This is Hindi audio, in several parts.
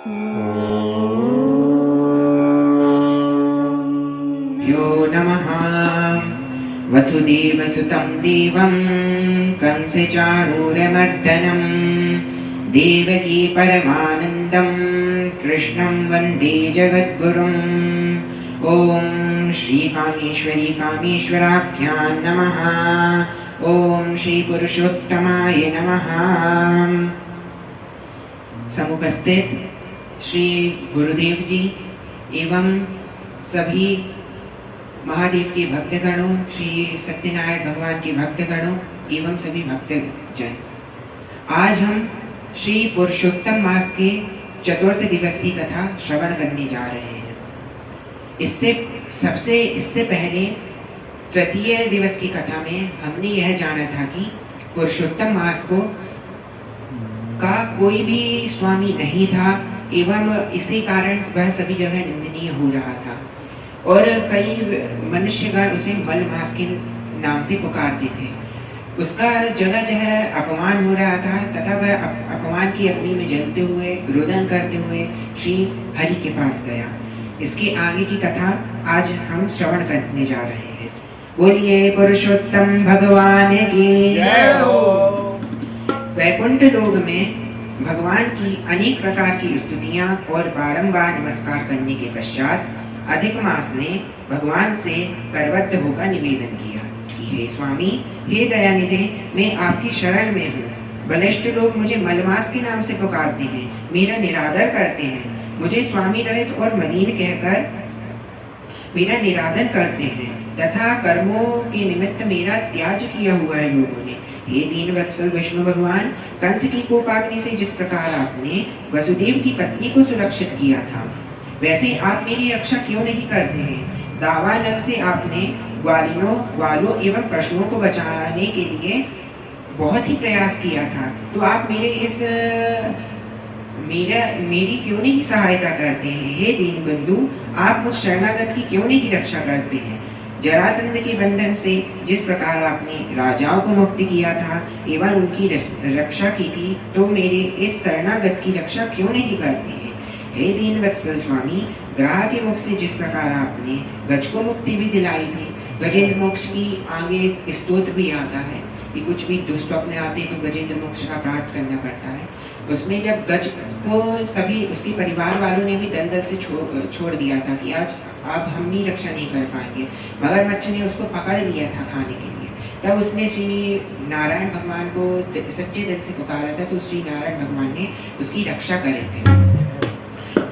यो नमः वसुदेवसुतं देवं कंसचाणूरमर्दनं देवकी परमानन्दं कृष्णं वन्दे जगद्गुरुम्। ॐ श्री कामेश्वरी कामेश्वराभ्यां नमः। ॐ श्री पुरुषोत्तमाय नमः। समुपस्थित श्री गुरुदेव जी एवं सभी महादेव के भक्तगणों, श्री सत्यनारायण भगवान के भक्तगणों एवं सभी भक्तजन, आज हम श्री पुरुषोत्तम मास के चतुर्थ दिवस की कथा श्रवण करने जा रहे हैं। इससे पहले तृतीय दिवस की कथा में हमने यह जाना था कि पुरुषोत्तम मास का कोई भी स्वामी नहीं था एवं इसी कारण वह सभी जगह निंदनीय हो रहा था और कई मनुष्यगण उसे मल मास के नाम से पुकारते थे। उसका जगह जगह अपमान हो रहा था तथा वह अपमान की अग्नि में जलते हुए रुदन करते हुए श्री हरि के पास गया। इसके आगे की कथा आज हम श्रवण करने जा रहे हैं। बोलिए पुरुषोत्तम भगवान की जय हो। वैकुंठ लोक में भगवान की अनेक प्रकार की स्तुतियां और बारंबार नमस्कार करने के पश्चात अधिक मास ने भगवान से करबद्ध होकर निवेदन किया कि हे स्वामी, हे दयानिधे, मैं आपकी शरण में हूँ। बलिष्ठ लोग मुझे मलमास के नाम से पुकारते हैं, मेरा निरादर करते हैं, मुझे स्वामी रहित और मलिन कहकर मेरा निरादर करते हैं तथा कर्मों के निमित्त मेरा त्याग किया हुआ है लोगों ने। हे दीन वत्सल विष्णु भगवान, कंस की कोपाग्नि से जिस प्रकार आपने वसुदेव की पत्नी को सुरक्षित किया था, वैसे आप मेरी रक्षा क्यों नहीं करते हैं? दावानल से आपने ग्वालों एवं पशुओं को बचाने के लिए बहुत ही प्रयास किया था, तो आप मेरी क्यों नहीं सहायता करते हैं? हे दीन बंधु, आप मुझ शरणागत की क्यों नहीं रक्षा करते हैं? जरासंध के बंधन से जिस प्रकार आपने राजाओं को मुक्त किया था एवं उनकी रक्षा की थी, तो मेरे इस शरणागत की रक्षा क्यों नहीं करते हैं? हे दीन वत्सल स्वामी, ग्राह के मुख से जिस प्रकार आपने गज को मुक्ति भी दिलाई थी, गजेंद्र मोक्ष की आगे स्तोत्र भी आता है कि कुछ भी दुष्स्वप्न आते तो गजेंद्र मोक्ष का पाठ करना पड़ता है। उसमें जब गज को सभी उसके परिवार वालों ने भी दलदल से छोड़ दिया था कि आज अब हम भी रक्षा नहीं कर पाएंगे, मगरमच्छ ने उसको पकड़ लिया था खाने के लिए, तब उसने श्री नारायण भगवान को सच्चे दिल से पुकारा था, तो श्री नारायण भगवान ने उसकी रक्षा करे थे।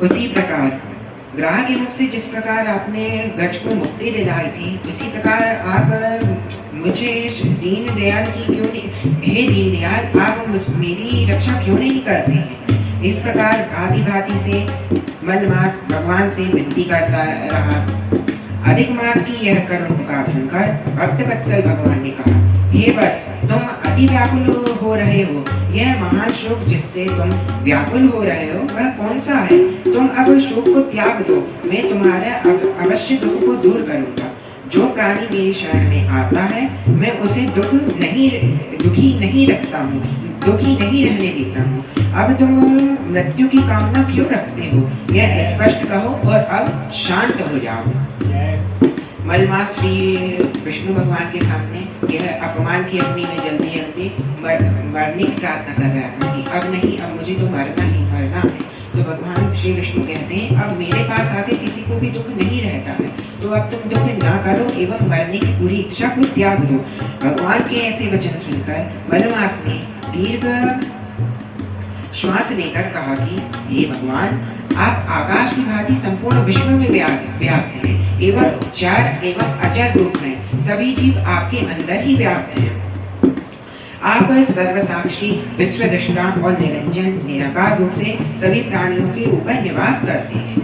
उसी प्रकार ग्राह के मुख से जिस प्रकार आपने गज को मुक्ति दिलाई थी, उसी प्रकार आप मुझे दीन दयाल की क्यों नहीं, हे दीन दयाल, आप मेरी रक्षा क्यों नहीं करते हैं? इस प्रकार भांति भांति से मलमास भगवान से विनती करता रहा। अधिक मास की यह करुण पुकार सुनकर भक्तवत्सल भगवान ने कहा, हे वत्स, तुम अति व्याकुल हो रहे हो। यह महान शोक जिससे तुम व्याकुल हो रहे हो वह कौन सा है? तुम अब शोक को त्याग दो, मैं तुम्हारे अवश्य दुख को दूर करूंगा। जो प्राणी मेरी शरण में आता है मैं उसे दुखी नहीं रखता हूँ, दुखी नहीं रहने देता हूँ। अब तुम मृत्यु की कामना क्यों रखते हो? यह स्पष्ट कहो और अब शांत हो जाओ। मलमास श्री विष्णु भगवान के सामने यह अपमान की अग्नि में जलते जलते मरने की प्रार्थना कर रहा था कि अब नहीं, अब मुझे तो मरना ही मरना है। तो भगवान श्री विष्णु कहते हैं, अब मेरे पास आके किसी को भी दुख नहीं रहता है, तो अब तुम दुख ना करो एवं मरने की पूरी इच्छा को त्याग दो। भगवान के ऐसे वचन सुनकर मलमास ने दीर्घ श्वास लेकर कहा कि हे भगवान, आप आकाश की भांति संपूर्ण विश्व में व्याप्त हैं एवं चर एवं अचर रूप में सभी जीव आपके अंदर ही व्याप्त हैं। आप सर्वसाक्षी, विश्वदृष्टा और निरंजन निराकार रूप से सभी प्राणियों के ऊपर निवास करते हैं।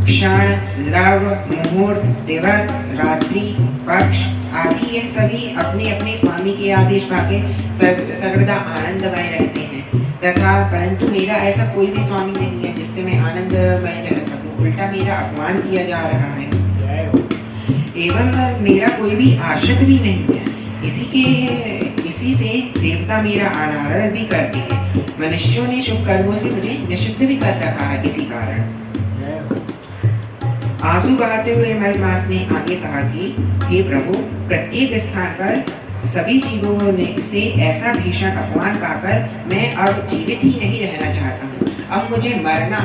क्षण, लव, मुहूर्त, दिवस, रात्रि, पक्ष आदि ये सभी अपने अपने स्वामी के आदेश पाके सर्वदा आनंदमय रहते हैं तथा परंतु मेरा ऐसा कोई भी स्वामी नहीं है जिससे मैं आनंदमय रह सकूं, उल्टा मेरा अपमान किया जा रहा है एवं मेरा कोई भी आश्रित भी नहीं है। इसी इसी से देवता मेरा अनादर भी करते हैं। मनुष्यों ने शुभ कर्मों से मुझे निषिद्ध भी कर रखा है इसी कारण। आंसू बहाते हुए मलमास ने आगे कहा कि हे प्रभु, प्रत्येक स्थान पर सभी जीवों ने से ऐसा भीषण अपमान पाकर मैं अब जीवित ही नहीं रहना चाहता हूँ। अब मुझे मरना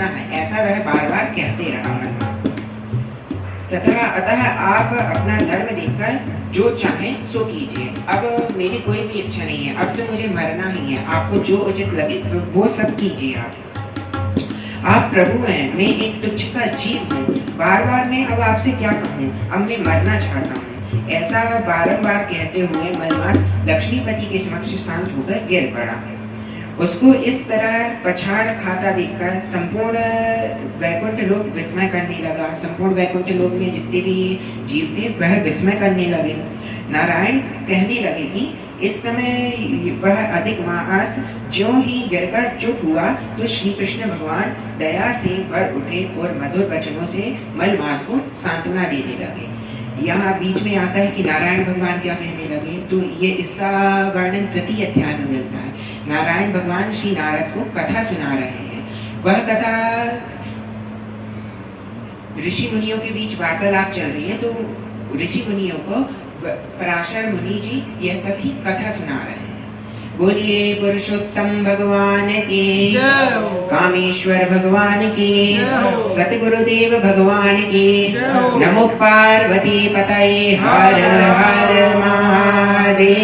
है, ऐसा वह बार बार कहते रहा मलमास। तथा अतः आप अपना धर्म देखकर जो चाहें सो कीजिए। अब मेरी कोई भी इच्छा नहीं है, अब तो मुझे मरना ही है। आपको जो उचित लगे वो सब कीजिए। आप प्रभु हैं, मैं एक तुच्छ सा जीव हूँ। बार बार मैं अब आपसे क्या कहूँ, अब मैं मरना चाहता हूँ। ऐसा बारंबार कहते हुए मलमास लक्ष्मीपति के समक्ष शांत होकर गिर पड़ा। उसको इस तरह पछाड़ खाता देखकर संपूर्ण वैकुंठ लोक विस्मय करने लगा। संपूर्ण वैकुंठ लोक में जितने भी जीव थे वह विस्मय करने लगे। नारायण कहने लगे कि इस समय वह अधिक मास ज्यों ही गिरकर चुप हुआ तो श्री कृष्ण भगवान दया से भर उठे और मधुर वचनों से मलमास को सांत्वना देने लगे। यहाँ बीच में आता है कि नारायण भगवान क्या कहने लगे, तो ये इसका वर्णन तृतीय अध्याय में मिलता है। नारायण भगवान श्री नारद को कथा सुना रहे हैं। वह कथा ऋषि मुनियों के बीच वार्तालाप चल रही है, तो ऋषि मुनियों को पराशर मुनि जी यह सभी कथा सुना रहे हैं। बोलिए पुरुषोत्तम भगवान के, कामेश्वर भगवान के, सतगुरुदेव भगवान के, नमो पार्वती पतये, हर हर महादेव।